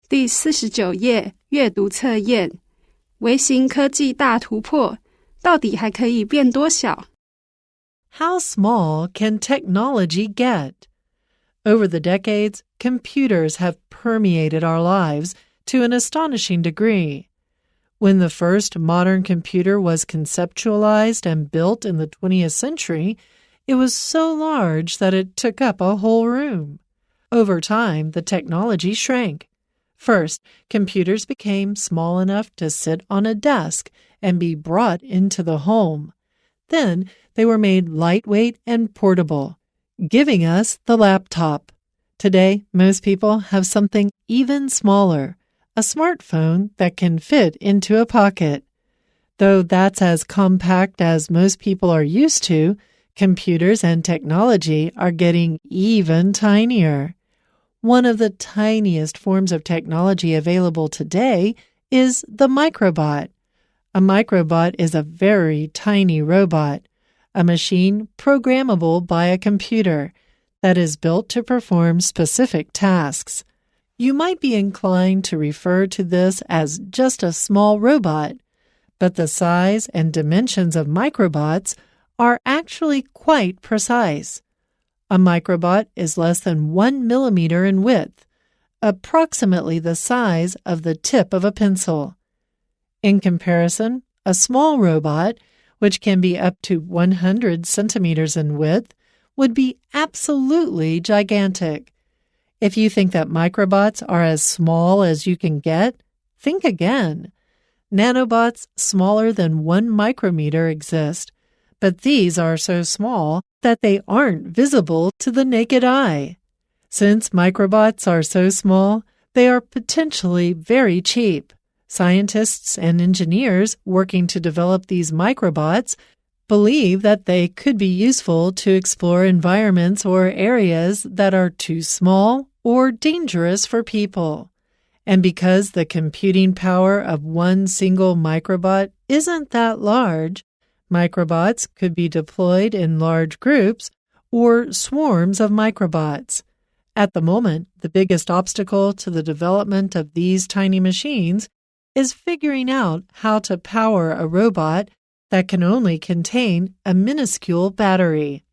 第49页阅读测验，微型科技大突破，到底还可以变多小？ How small can technology get? Over the decades, computers have permeated our lives to an astonishing degree. When the first modern computer was conceptualized and built in the 20th century, it was so large that it took up a whole room. Over time, the technology shrank. First, computers became small enough to sit on a desk and be brought into the home. Then, they were made lightweight and portable, giving us the laptop. Today, most people have something even smaller, a smartphone that can fit into a pocket. Though that's as compact as most people are used to, computers and technology are getting even tinier. One of the tiniest forms of technology available today is the microbot. A microbot is a very tiny robot, a machine programmable by a computer that is built to perform specific tasks. You might be inclined to refer to this as just a small robot, but the size and dimensions of microbots are actually quite precise. A microbot is less than 1 millimeter in width, approximately the size of the tip of a pencil. In comparison, a small robot, which can be up to 100 centimeters in width, would be absolutely gigantic. If you think that microbots are as small as you can get, think again. Nanobots smaller than 1 micrometer exist, but these are so small that they aren't visible to the naked eye. Since microbots are so small, they are potentially very cheap. Scientists and engineers working to develop these microbots believe that they could be useful to explore environments or areas that are too small or dangerous for people. And because the computing power of one single microbot isn't that large, microbots could be deployed in large groups or swarms of microbots. At the moment, the biggest obstacle to the development of these tiny machines is figuring out how to power a robot that can only contain a minuscule battery.